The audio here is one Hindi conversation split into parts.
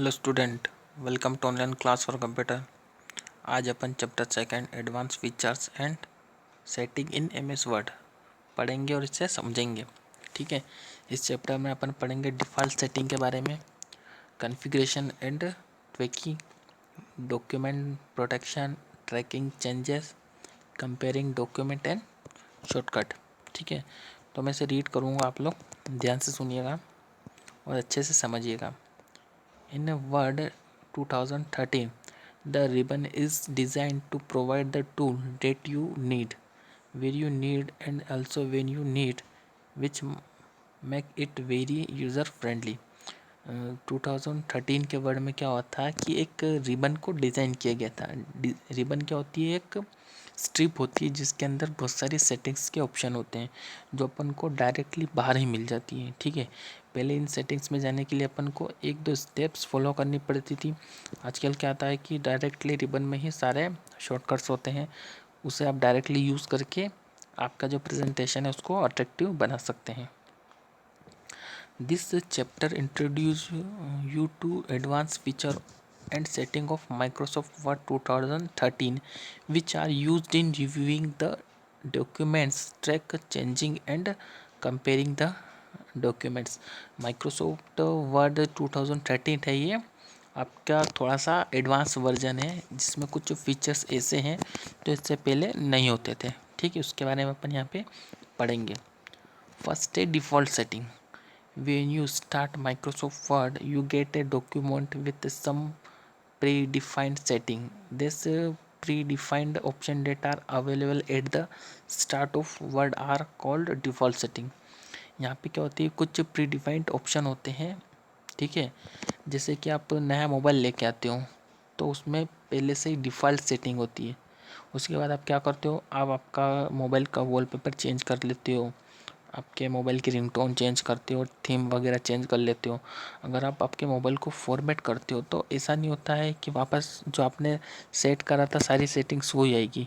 Hello student, welcome to online class for computer. आज अपन chapter second advance features and setting in MS Word पढ़ेंगे और इसे समझेंगे। ठीक है, इस चैप्टर में अपन पढ़ेंगे डिफ़ॉल्ट सेटिंग के बारे में, configuration and tweaking, document protection, tracking changes, comparing document and shortcut. ठीक है, तो मैं इसे रीड करूँगा, आप लोग ध्यान से सुनिएगा और अच्छे से समझिएगा। In Word 2013, the ribbon is designed to provide the tool that you need, where you need, and also when you need, which make it very user friendly. 2013 के वर्ड में क्या हुआ था कि एक रिबन को डिज़ाइन किया गया था। रिबन क्या होती है? एक स्ट्रिप होती है जिसके अंदर बहुत सारी सेटिंग्स के ऑप्शन होते हैं जो अपन को डायरेक्टली बाहर ही मिल जाती हैं। ठीक है, पहले इन सेटिंग्स में जाने के लिए अपन को एक दो स्टेप्स फॉलो करनी पड़ती थी। आजकल क्या आता है कि डायरेक्टली रिबन में ही सारे शॉर्टकट्स होते हैं, उसे आप डायरेक्टली यूज़ करके आपका जो प्रेजेंटेशन है उसको अट्रैक्टिव बना सकते हैं। This chapter introduces you to advanced feature and setting of Microsoft Word 2013, which are used in reviewing the documents, track changing and comparing the documents. Microsoft Word 2013 है ये आपका थोड़ा सा एडवांस वर्जन है जिसमें कुछ फीचर्स ऐसे हैं जो इससे पहले नहीं होते थे। ठीक है, उसके बारे में अपन यहाँ पे पढ़ेंगे। फर्स्ट है default setting. When you start Microsoft Word, you get a document with some predefined setting. These predefined options that are available at the start of Word are called default setting. यहाँ पे क्या होती है, कुछ प्रीडिफाइंड ऑप्शन होते हैं। ठीक है, जैसे कि आप नया मोबाइल लेके आते हो तो उसमें पहले से ही डिफ़ॉल्ट सेटिंग होती है। उसके बाद आप क्या करते हो, आप आपका मोबाइल का वॉलपेपर चेंज कर लेते हो, आपके मोबाइल की रिंगटोन चेंज करते हो, थीम वगैरह चेंज कर लेते हो। अगर आप आपके मोबाइल को फॉर्मेट करते हो तो ऐसा नहीं होता है कि वापस जो आपने सेट करा था सारी सेटिंग्स हो जाएगी।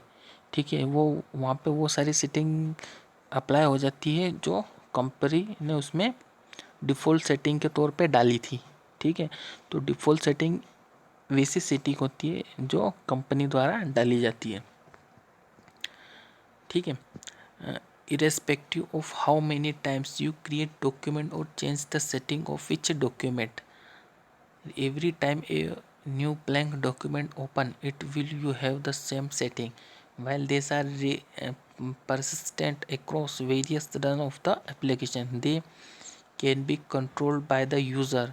ठीक है, वो वहाँ पे वो सारी सेटिंग अप्लाई हो जाती है जो कंपनी ने उसमें डिफ़ॉल्ट सेटिंग के तौर पे डाली थी। ठीक है, तो डिफ़ॉल्ट सेटिंग वैसी सेटिंग होती है जो कंपनी द्वारा डाली जाती है। ठीक है, irrespective of how many times you create document or change the setting of each document, every time a new blank document open it will you have the same setting. While these are persistent across various run of the application, they can be controlled by the user.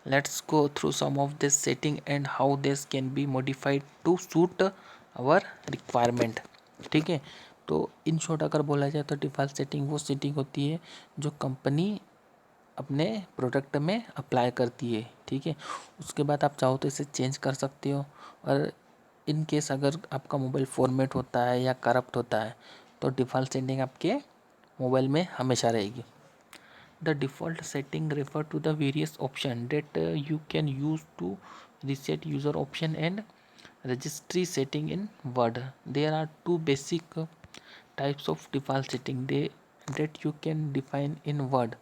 Let's go through some of this setting and how this can be modified to suit our requirement. ठीक है, तो इन शॉर्ट अगर बोला जाए तो डिफ़ॉल्ट सेटिंग वो सेटिंग होती है जो कंपनी अपने प्रोडक्ट में अप्लाई करती है। ठीक है, उसके बाद आप चाहो तो इसे चेंज कर सकते हो, और इन केस अगर आपका मोबाइल फॉर्मेट होता है या करप्ट होता है तो डिफ़ॉल्ट सेटिंग आपके मोबाइल में हमेशा रहेगी। The default setting refer to the various option that you can use to reset user option and registry setting in Word. There are two basic types of default setting that you can define in Word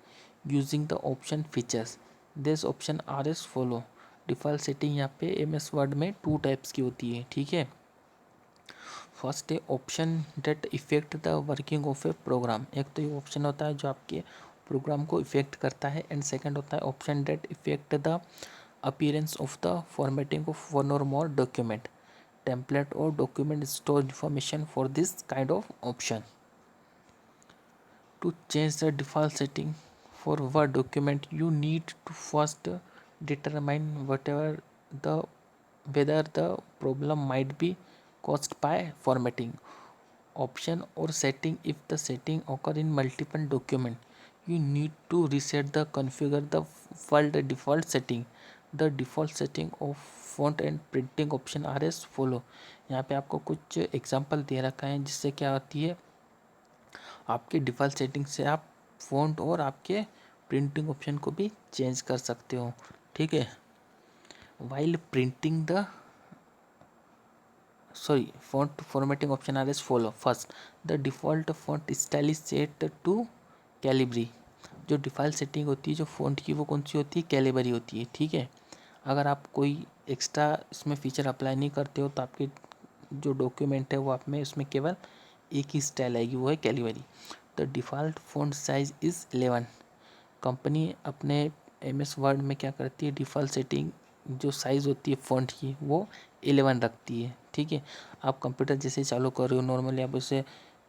using the option features. These option are as follow. Default setting यहाँ पे MS वर्ड में टू टाइप्स की होती है। ठीक है, फर्स्ट है option that affect the working of a program. एक तो ये ऑप्शन होता है जो आपके प्रोग्राम को इफेक्ट करता है, एंड सेकंड होता है option that affect the appearance of the formatting of one or more document, template or document store information for this kind of option. To change the default setting for Word document, you need to first determine whether the problem might be caused by formatting option or setting. If the setting occur in multiple document, you need to reset the configure the world default setting. The default setting of font and printing option are as follow. यहाँ पे आपको कुछ एग्जांपल दे रखा है जिससे क्या होती है, आपके डिफ़ॉल्ट सेटिंग से आप फ़ॉन्ट और आपके प्रिंटिंग ऑप्शन को भी चेंज कर सकते हो। ठीक है, while printing the font formatting option are as follow. First, the default font style is set to Calibri. जो डिफ़ॉल्ट सेटिंग होती है जो फ़ॉन्ट की वो कौन सी होती है, कैलिबरी होती है। ठीक है, अगर आप कोई एक्स्ट्रा इसमें फीचर अप्लाई नहीं करते हो तो आपके जो डॉक्यूमेंट है वो आप में उसमें केवल एक ही स्टाइल आएगी, वो है कैलिबरी। तो default font size is 11। Company अपने MS वर्ड में क्या करती है, डिफ़ॉल्ट सेटिंग जो साइज़ होती है फ़ॉन्ट की वो 11 रखती है, ठीक है। आप कंप्यूटर जैसे चालू कर रहे हो, नॉर्मली आप उसे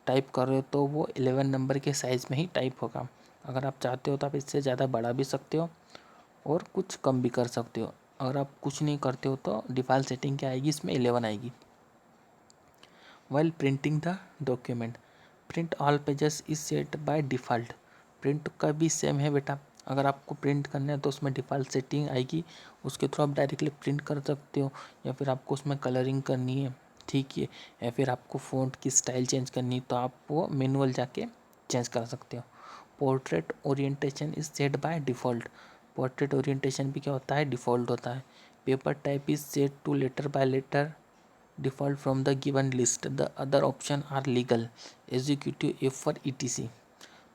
टाइप कर रहे हो तो वो 11 नंबर के साइज़ में ही टाइप होगा। अगर आप चाहते हो तो आप इससे ज़्यादा बढ़ा भी सकते हो और कुछ कम भी कर सकते हो। अगर आप कुछ नहीं करते हो तो डिफ़ॉल्ट सेटिंग क्या आएगी, इसमें 11 आएगी। While printing the document, print all pages is set by default। Print का भी सेम है बेटा, अगर आपको प्रिंट करना है तो उसमें डिफ़ॉल्ट सेटिंग आएगी, उसके थ्रू आप डायरेक्टली प्रिंट कर सकते हो, या फिर आपको उसमें कलरिंग करनी है, ठीक है, या फिर आपको फ़ॉन्ट की स्टाइल चेंज करनी है तो आप वो मैनुअल जाके चेंज कर सकते हो। Portrait orientation is set by default. Portrait orientation भी क्या होता है, डिफ़ॉल्ट होता है। Paper type is set to letter by letter default from the given list. The other option are legal, executive, F for etc.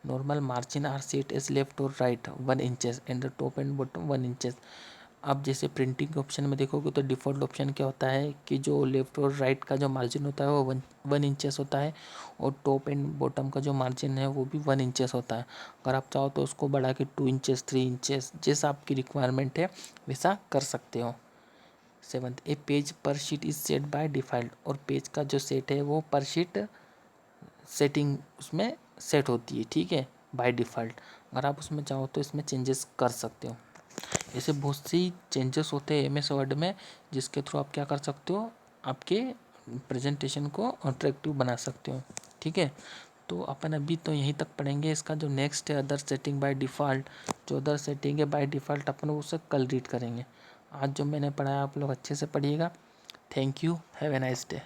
Normal margin are set as left or right 1 inches and the top and bottom 1 inches। आप जैसे प्रिंटिंग ऑप्शन में देखोगे तो डिफ़ॉल्ट ऑप्शन क्या होता है कि जो लेफ़्ट और राइट का जो मार्जिन होता है वो 1 इंचेस होता है, और टॉप एंड बॉटम का जो मार्जिन है वो भी 1 इंचेस होता है। अगर आप चाहो तो उसको बढ़ा के 2 इंचेस 3 इंचेस जैसा आपकी रिक्वायरमेंट है वैसा कर सकते हो। 7th, ए पेज पर sheet is set by default. और पेज का जो सेट है वो पर शीट सेटिंग उसमें सेट होती है, ठीक है, बाय डिफ़ॉल्ट। अगर आप उसमें चाहो तो इसमें चेंजेस कर सकते हो। ऐसे बहुत सी चेंजेस होते हैं MS वर्ड में जिसके थ्रू आप क्या कर सकते हो, आपके प्रेजेंटेशन को अट्रैक्टिव बना सकते हो, ठीक है। तो अपन अभी तो यहीं तक पढ़ेंगे। इसका जो नेक्स्ट है अदर सेटिंग बाय डिफ़ॉल्ट, जो अदर सेटिंग है बाय डिफ़ॉल्ट अपन उसे कल रीड करेंगे। आज जो मैंने पढ़ाया आप लोग अच्छे से पढ़िएगा। Thank you, have a nice day.